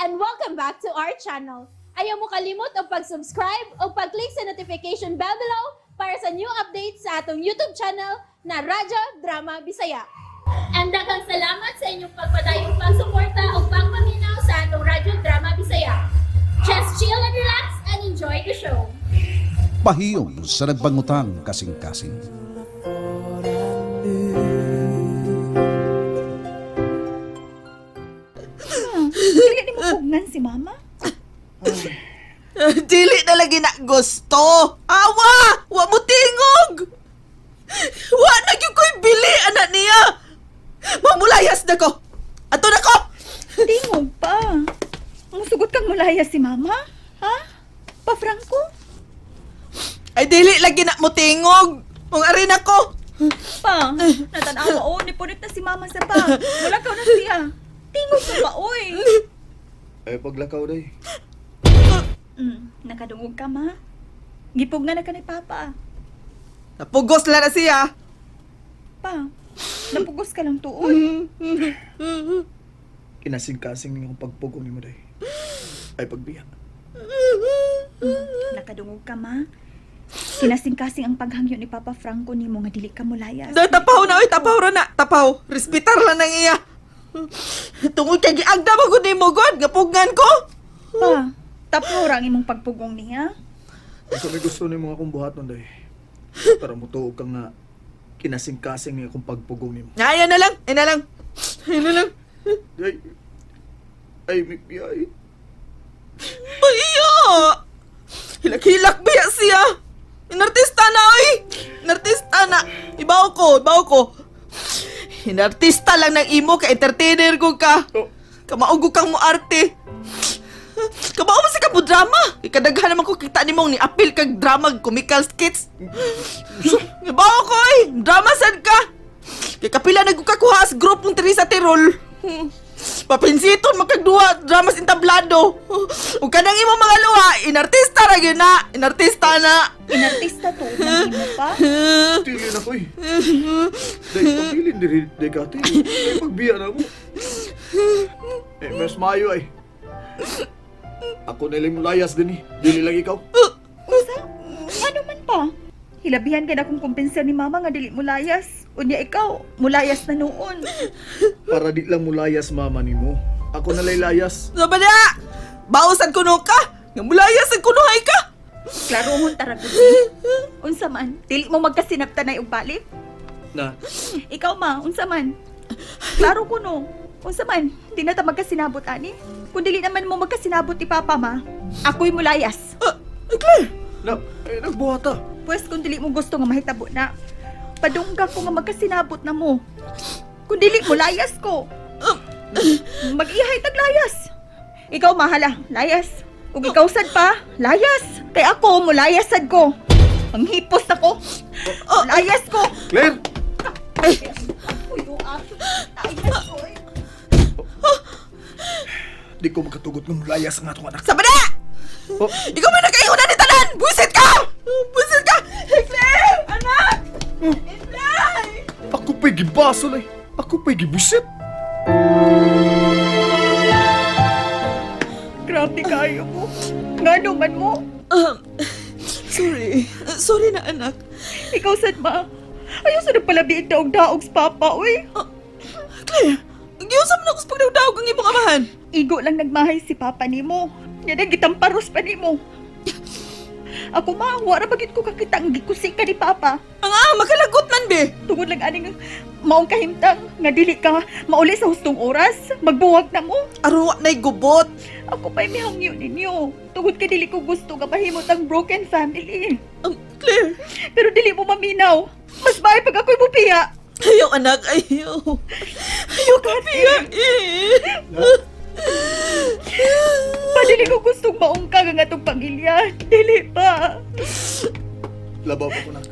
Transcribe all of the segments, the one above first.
and welcome back to our channel. Ayaw mo kalimot o pag-subscribe o pag-click sa notification bell below para sa new updates sa atong YouTube channel na Radyo Drama Bisaya. And daghang salamat sa inyong pagpadayong pagsuporta o pagpaminaw sa atong Radyo Drama Bisaya. Just chill and relax and enjoy the show. Pahiyom sa nagbangutang kasing-kasing. Dili ni mo pugnan si mama? Dili na lagi na gusto. Awa! Wa mo tingog! Wa na gyud ko'y bili, anak niya! Mamulayas na ko! Ato na ko! Tingog pa. Musugot kang mulaya si mama? Ha? Pa Franco? Ay dili lagi na mo tingog! Kung arin ako! Pa, natanawa o, nipunit na si mama sa pa. Wala ka na siya. Tingog ka pa, oy. Ay, paglakaw day. Nakadungog ka, ma. Gipugnan na ka ni Papa. Napugos lang na siya! Pa, napugos ka lang tuon. Kinasing-kasing yung pagpugong ni mo day. Ay, pagbiya. Nakadungog ka, ma. Kinasing-kasing ang paghangyo ni Papa Franco ni mo nga dili ka mulayas. Dahil tapaw na, oy! Tapaw ra na! Tapaw! Respitar lang nang iya! Tungod kay giagda mo gud nimo god nga pugnan ko. Pa, tapo ra ang imong pagpugong niya. Ay, kami gusto ni mga akong buhat nun day. Para mo tuog kang nga kinasing-kasing yung akong pagpugong ni mo. Ayan na lang! Ayan na lang! Ayan na lang! Ay, ay. Baya! Hilak-hilak biya siya! Inartista na, oy! Inartista na! Ibaw ko! Inartista lang ng imo, ka-entertainer ko ka! Oh, Kamaugo kang mo arte! Kamao mo sa drama! Ikadaghan naman ko kita ni mong ni-appeal kag drama, comical skits! Ibaw ko, oy! Drama sad ka! Kaya kapila nagkukakuha as group ng Teresa Tirol! Papinsiton magkagduha dramas intablado. Ug kanang imo mga luha, inartista ra gyud na, inartista na. Inartista to, hindi mo pa. tili na ko eh. Day, pagilin diri, day kati. Ay, pagbiya na mo. Eh, mas mayo ay. Ako na lang layas din eh. Dili lang ikaw. Usa? Ano man pa? Hilabihan ka na kung kumpensa ni mama nga dili mo layas. Unya ikaw, mulayas na noon. Para di lang mo layas mama ni mo. Ako na lay layas. Saba na! Bausan kuno ka! Nga mulayas ang kunuhay ka! Klaro mo tara gud. Unsa man, dili mo magkasinabta na og balik. Na, Ikaw ma, unsa man? Klaro ko no. Unsa man, di na ta magkasinabot ani. Kung dili naman mo magkasinabot ni Papa ma, ako'y mulayas. Claire! na, eh, nagbuhata. Pwes kung dili mo gusto nga mahitabo na, padungga ko nga magkasinabot na mo. Kung dili mo layas ko, mag-ihay taglayas. Ikaw mahala, layas. Kung ikaw sad pa, layas. Kay ako, mulayas sad ko. Ang hipos ako. Layas ko. Claire! Layas ko eh. Di ko makatugot ng layas ang atong anak. Saba na! Oh, Ikaw man nagkaingunan ni tanan! Buisit ka! Buisit ka! Claire! Anak! Inday! ako pa'y gibaso lay. Ako pa'y gibusit. Grabe kayo mo. Nga naman mo. Sorry na anak. Ikaw sad ba? Ayaw sa nagpalabiig daog-daog sa papa, uy. Claire! Giyusap na ako sa pagdawdawag ang imong amahan. Igo lang nagmahay si papa nimo. Nga nagitamparos pa nimo. Ako ma, wala bagit ko kakita ang gikusi ka ni papa. Makalagot man be. Tungod lang aning maong kahimtang nga dili ka mauli sa hustong oras. Magbuwag na mo. Aruwa na'y gubot. Ako pa'y mihangyo ninyo. Tungod ka dili ko gusto nga mahimot ang broken family. Claire! Pero dili mo maminaw. Mas bahay pag ako'y mupiya. Ayaw anak, ayaw. Ayaw ka piya Padili ko gustong maungkag ang atong pamilya. Dili pa. Labaw pa ko na.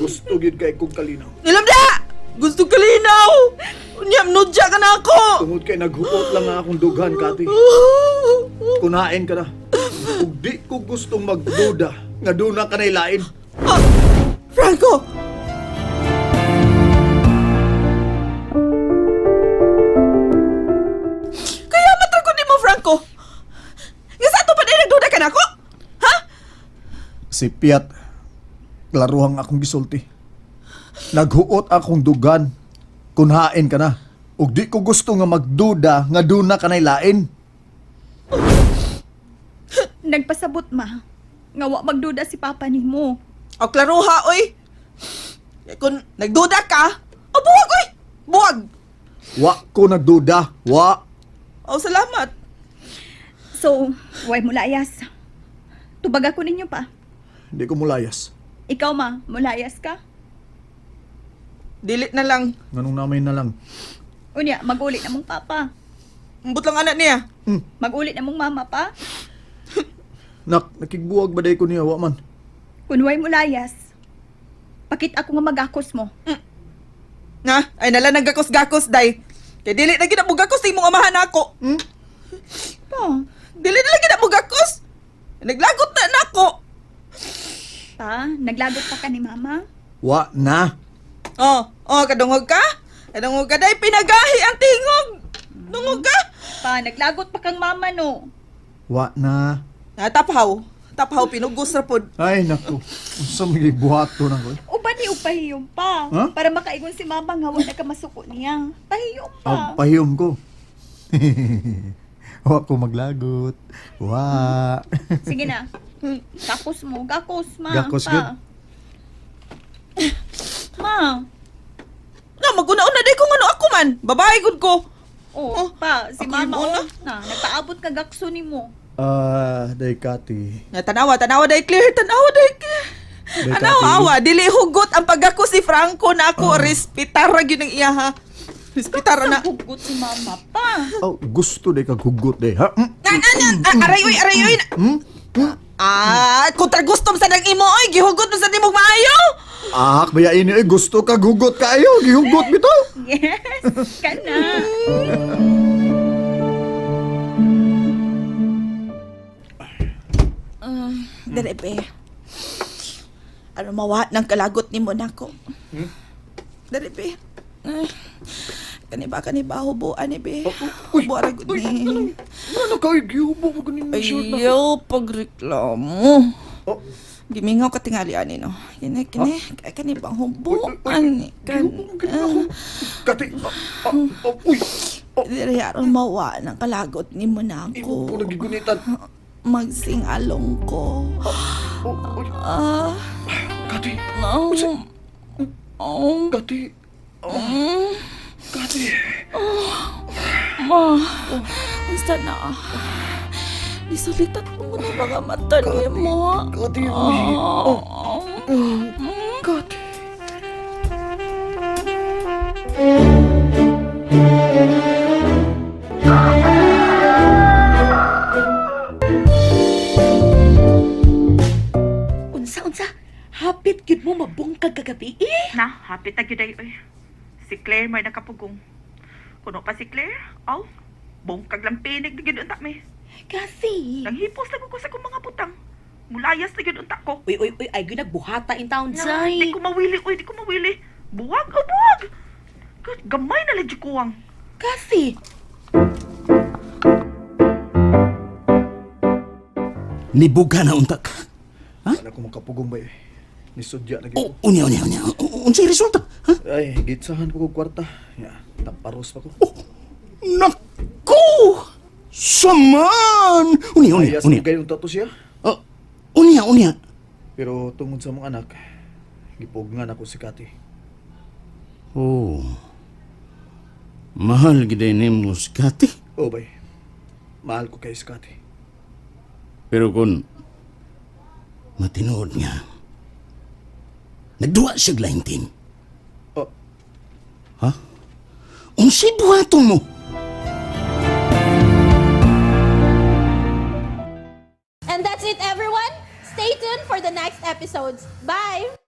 Gusto gid kay kong kalinaw. Nilam na! Gusto kalinaw! Unyam, nudya ka na ako! Tungod kay naghuot lang nga akong dughan, Kati. Kunain ka na. Ug di ko gustong magduda nga doon na ka nailain. Franco! Kaya matragod ni mo, Franco! Si Piat, klaruhang akong gisulti. Naghuot akong dugan. Kunhain ka na. Ug di ko gusto nga magduda nga duna ka na'y lain. Nagpasabot ma. Nga wa magduda si papa nimo. O klaruha, oy. Kung nagduda ka, o buwag, oy. Buwag. Wa ko nagduda. Wa. O salamat. So, way mo layas. Tubag ako ninyo pa. Di ko mulayas. Ikaw ma, mulayas ka? Dilit na lang. Nganong namay na lang. Unya, mag-ulit na mong papa. Ambot lang anak niya. Mag-ulit na mong mama pa. Nak, nakigbuwag ba day ko niya? Wa man. Kung way mo layas, pakit ako nga magakos mo. Nga, ay nala nagakos-gakos, day. Kaya dili na gina mo gakos, di mo amahan ako. Pa, Dili na lang gina mo gakos. Naglagot na nako. pa, naglagot pa ka ni mama? Wa na. Kadungog ka? Kadungog ka, day. Pinagahi ang tingog. Dungog ka? Pa, naglagot pa kang mama no. Wa na. Taphaw. Taphaw, pinugos ra pod. Ay, naku. Unsa may buhato na ko. Uban ni upahiyom pa. Ha? Para makaigon si mama nga wala ka masuko niya. Pahiyom pa. Pahiyom ko. Wa ko maglagot. Wa. Sige na. Gakos mo. Gakos, ma. Gakos pa. good. Ma. Nga, maguna-una day kung ano ako man. Babae gud ko. Oh, pa. Si ako mama, yung una. nagpaabot ka gakso ni mo. Day Kati. Nga, tanawa day clear. Tanawa day clear. Day Ano, Kati. awa. Dili hugot ang pagako si Franco na ako. Respetara yun ang iya, ha. Respetara na. Hugot si mama pa. Oh, gusto day kag hugot day, ha? Aray, uy. Kontra gusto sa nang imo, oy. Gihugot mo sa timog maayo. Baya ini gusto kag hugot kaayo, gihugot bitaw. Yes, ka na. Dere, be. Ano mawa ng kalagot ni mo nako. Dere, be. Kani ba hubuan ni be. Hubo ara gud ni. Ano kay gihubo ko ganin short na. Ayaw pagreklamo. Oh, Gimingaw ka tingali ani no. Kani bang hubuan ni gihubo ko ganin ako. Kati. Uy. Dere aron mawa ng kalagot ni mo Imo ko nako. nagigunitan. Magsingalong ko. Uy. Kati. Kati. Kati. Basta na. Lisulitat mo na mga mata ni mo. Kati. Uy. Kati. Unsa? Hapit gyud mo mabungkag kagabi eh. Na, hapit na gyud ay. Oy. Si Claire may nakapugong. Kuno pa si Claire, aw, bongkag lang pinig na gyud unta me. Kasi. Nanghipos na ko sa kong mga butang. Mulayas na gyud unta ko. Uy, ay gyud nagbuhata in town, Na, Zay. di ko mawili, di ko mawili. Buwag, buwag. God, gamay na lang kuwang. Kasi. Nibuga na untak. Ana ko makapugong ba eh. Nisudya na O, gyud. unya. Unsay resulta? Ha? Ay, gitsahan ko kog kwarta. Ya, taparos pa ko. Naku! Saman! Unya. Ayas ko kayo to siya. Unya. Pero tungod sa mga anak, gipugnan ako si Kati. Oh. Mahal gid ni mo si Kati. Oh, bay. Mahal ko kay si Kati. Pero kung matinood nga, nagduwa siya laing team. Oh, Ha? Unsay buhaton mo? And that's it, everyone. Stay tuned for the next episodes. Bye!